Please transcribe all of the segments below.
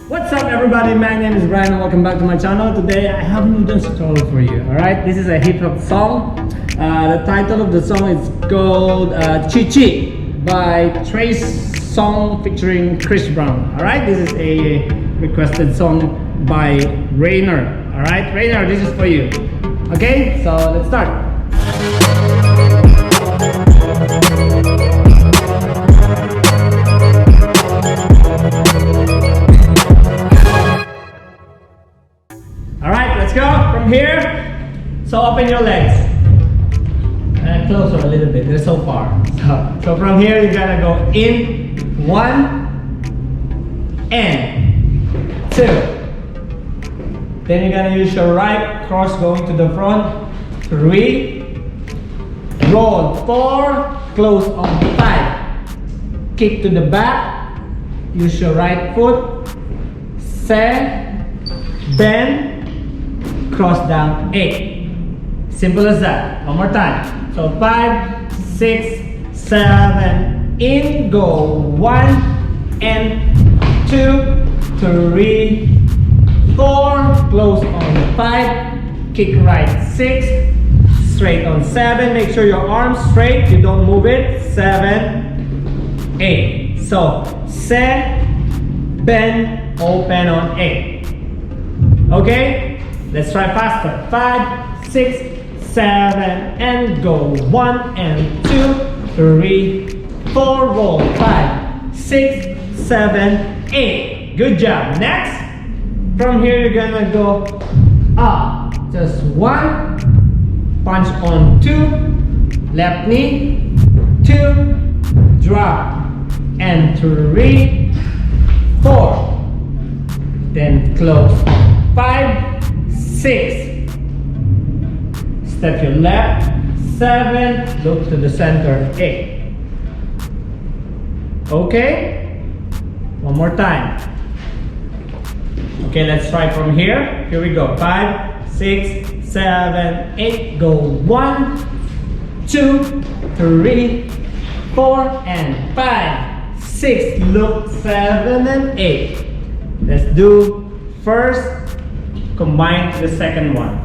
What's up everybody, my name is Bryan and welcome back to my channel. Today I have a new dance tutorial for you. Alright, this is a hip hop song. The title of the song is called ChiChi by Trey Songz featuring Chris Brown. Alright, this is a requested song by Rainer. Alright, Rainer, this is for you. Okay, so let's start. Alright, let's go from here. So open your legs. Closer a little bit, they're so far. So from here you're gonna go in 1 and 2. Then you're gonna use your right cross going to the front. 3. Roll 4. Close on 5. Kick to the back. Use your right foot. Set. Bend. Cross down 8. Simple as that. One more time. So 5, 6, 7, in, go 1 and 2, 3, 4, close on 5, kick right 6, straight on 7, make sure your arms straight, you don't move it, 7, 8. So set, bend, open on 8. Okay? Let's try faster. 5, 6, 7, and go 1 and 2, 3, 4, roll 5, 6, 7, 8. Good job. Next, from here you're gonna go up. Just 1, punch on 2, left knee, 2, drop, and 3, 4. Then close 5, 6. Step your left, 7, look to the center, 8. Okay? One more time. Okay, let's try from here. Here we go. 5, 6, 7, 8. Go 1, 2, 3, 4, and 5, 6. Look, 7 and 8. Let's do first, combine the second one.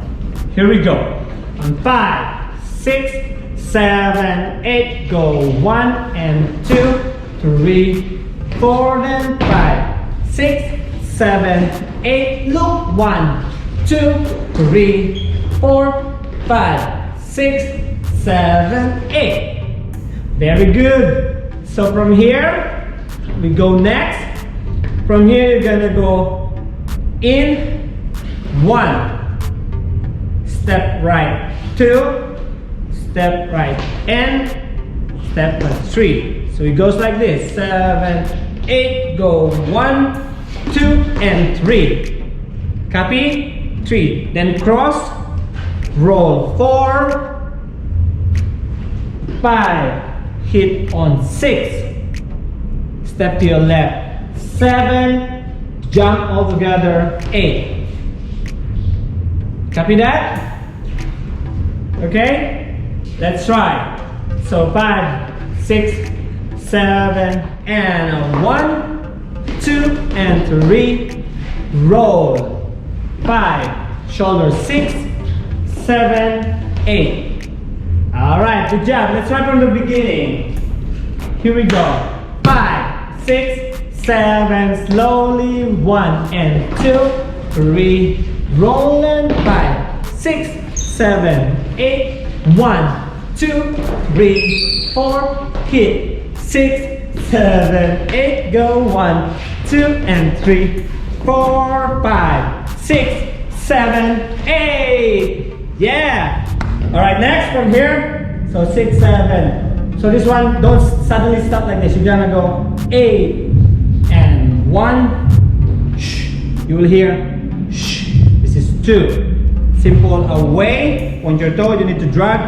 Here we go. On 5, 6, 7, 8, go 1 and 2, 3, 4, then 5, 6, 7, 8, look 1, 2, 3, 4, 5, 6, 7, 8. Very good. So from here, we go next. From here, you're gonna go in 1. Step right 2, step right and step right 3. So it goes like this: 7, 8, go 1, 2, and 3. Copy? 3. Then cross, roll 4, 5, hit on 6. Step to your left 7, jump all together 8. Copy that? Okay, let's try. So 5, 6, 7, and 1, 2, and 3. Roll 5, shoulder 6, 7, 8. All right, good job. Let's try from the beginning. Here we go. 5, 6, 7, slowly 1 and 2, 3. Roll and 5, 6, 7, 8, 1, 2, 3, 4, hit 6, 7, 8, go 1, 2, and 3, 4, 5, 6, 7, 8. Yeah. All right, next from here. So 6, 7. So this one, don't suddenly stop like this. You're gonna go 8 and 1. Shh. You will hear shh. This is 2. Simple away, point your toe, you need to drag.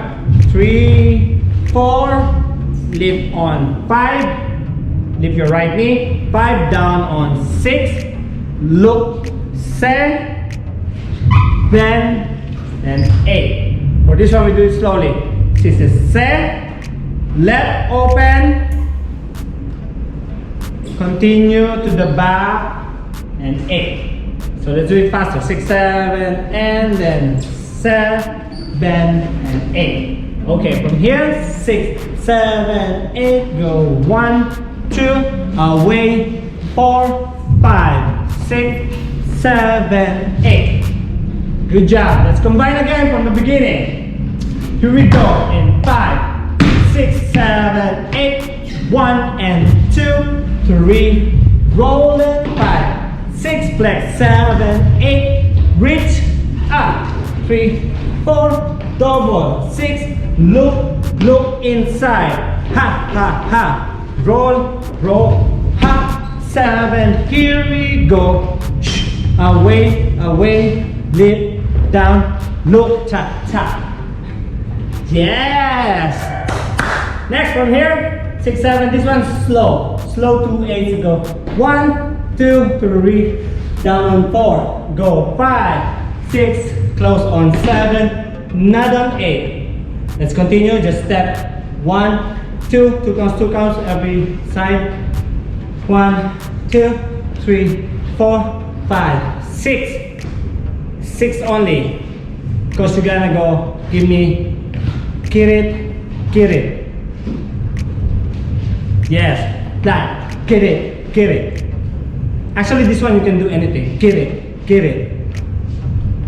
3, 4, lift on 5, lift your right knee, 5 down on 6, look, 7, then 8. For this one we do it slowly. This is set, left open, continue to the back, and 8. So let's do it faster. 6, 7, and then 7 and 8. Okay, from here, 6, 7, 8, go 1, 2, away, 4, 5, 6, 7, 8. Good job. Let's combine again from the beginning. Here we go. In 5, 6, 7, 8, 1 and 2, 3, roll in 5, 6, flex, 7, 8, reach up, 3, 4, double, 6, look inside, ha, ha, ha, roll, ha, 7, here we go, away, lift, down, look, tap, tap, yes, next from here, 6, 7, this one's slow 2, 8, go, 1, 2, 3, down on 4, go 5, 6, close on 7, not on 8. Let's continue, just step 1, 2, 2 counts every side, 1, 2, 3, 4, 5, 6, 6 only, because you're gonna go, give me, get it, yes, that, get it, actually this one you can do anything, get it,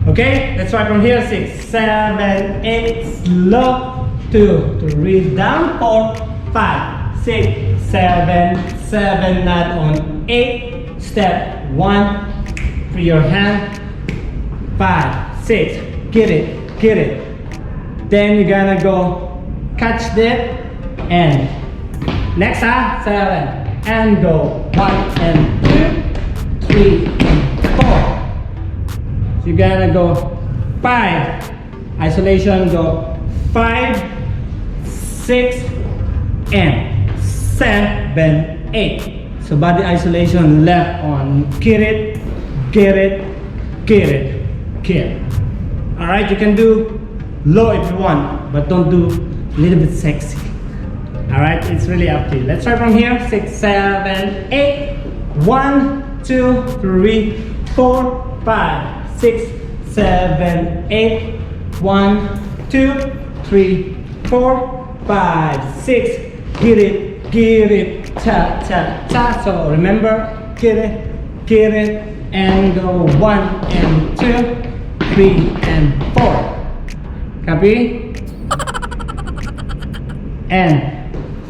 okay, let's try from here, 6, 7, 8, slow, 2, 3, down, 4, 5, 6, 7, 7, not on 8, step 1, free your hand, 5, 6, get it, then you're gonna go, catch that, and next 7, and go, 1 and 2, 3 and 4, so you gotta go 5, isolation, go 5, 6 and 7, 8, so body isolation left on, get it, alright, you can do low if you want, but don't do a little bit sexy, alright, it's really up to you. Let's try from here, 6, 7, 8, 1, 2, 3, 4, 5, 6, 7, 8, 1, 2, 3, 4, 5, 6, get it, ta, ta, ta, so remember, get it, and go 1 and 2, 3 and 4, copy? And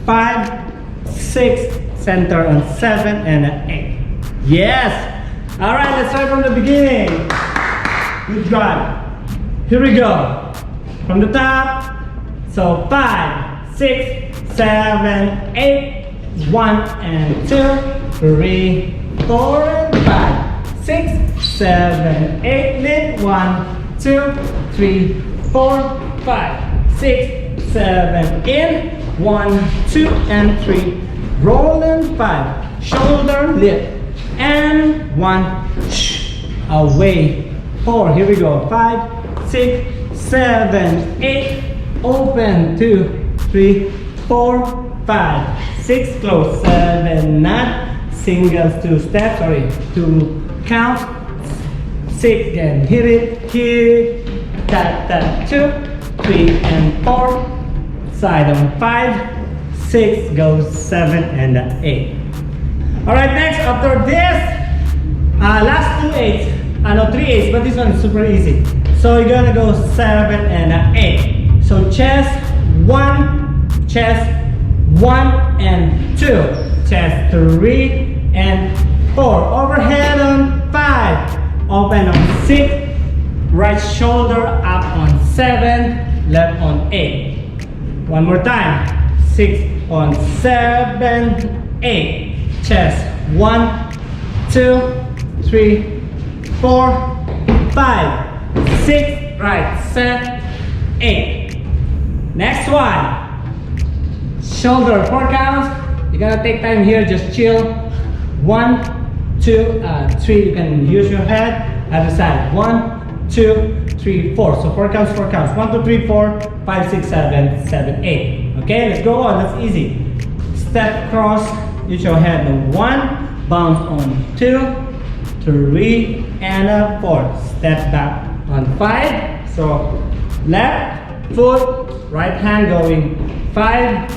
5, 6, center on 7 and 8. Yes! Alright, let's start from the beginning. Good job. Here we go. From the top. So 5, 6, 7, 8, 1 and 2, 3, 4 and 5, 6, 7, 8, lift 1, 2, 3, 4, 5, 6, 7, in 1, 2 and 3, roll and 5, shoulder lift, and 1, away, 4, here we go, 5, 6, 7, 8, open, 2, 3, 4, 5, 6, close, 7, not, singles, 2 steps, 2 counts, 6, again, hit it, tap, tap, 2, 3 and 4, side on 5, 6, goes 7 and 8. Alright, next, after this, last 2 8s, no 3 8s, but this one is super easy. So you're gonna go 7 and 8. So chest 1, chest 1 and 2, chest 3 and 4, overhead on 5, open on 6, right shoulder up on 7, left on 8. One more time, 6 on 7, 8, chest 1, 2, 3, 4, 5, 6, right, 7, 8. Next one, shoulder 4 counts. You're gonna take time here, just chill. 1, 2, 3. You can use your head at the side. 1, 2, 3, 4. So 4 counts, 4 counts. 1, 2, 3, 4, 5, 6, 7, 7, 8. Okay, let's go on. That's easy. Step cross. Use your head on 1. Bounce on 2, 3, and a 4. Step back on 5. So left foot, right hand going 5,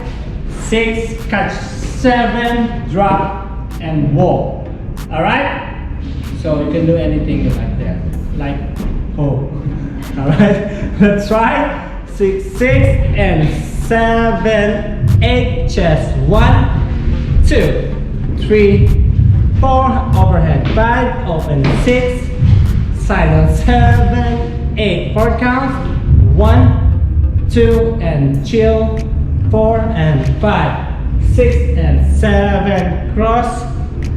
6, catch 7, drop, and wall. Alright? So you can do anything you like there. Like, oh. Alright? Let's try. 6, 6, and 7, 8, chest. 1, 2, 3, 4, overhead 5, open 6, silent 7, 8, 4 counts, 1, 2, and chill, 4 and 5, 6 and 7, cross,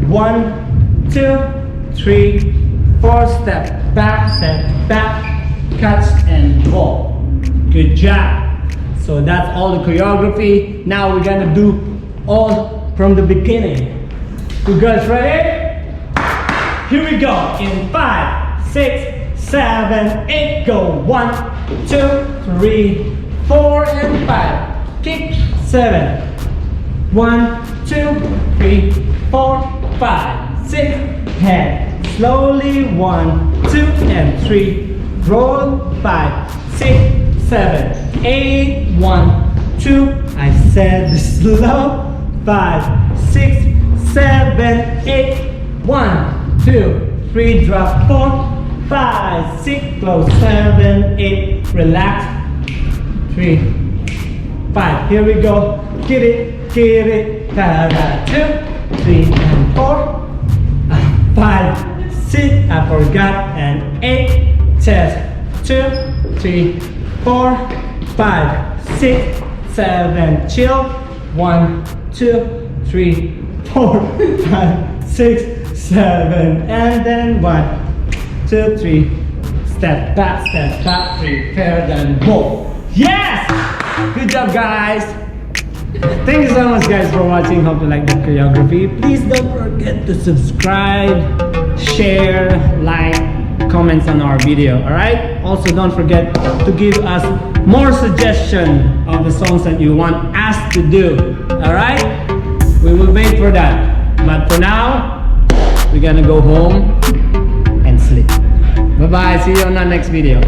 1, 2, 3, 4, step back, catch and roll. Good job. So that's all the choreography. Now we're gonna do all from the beginning. You guys ready? Here we go. In 5, 6, 7, 8, go. 1, 2, 3, 4, and 5. Kick 7. 1, 2, 3, 4, 5, 6. Head slowly. 1, 2, and 3. Roll 5, 6, 7, 8. 1, 2. I said slow. 5, 6, 7, 8. 1, 2, 3. Drop 4, 5, 6. Close 7, 8. Relax. 3, 5. Here we go. Get it, get it. 2, 3, and 4. 5, 6. I forgot. And 8. Chest. 2, 3, 4, 5, 6, 7. Chill. 1, 2, 3, 4, 5, 6, 7. And then 1, 2, 3. Step back, prepare, then go. Yes! Good job, guys. Thank you so much, guys, for watching. Hope you like the choreography. Please don't forget to subscribe, share, like, comments on our video. Alright? Also, don't forget to give us more suggestion of the songs that you want us to do. Alright? We will wait for that. But for now, we're gonna go home and sleep. Bye bye. See you on our next video.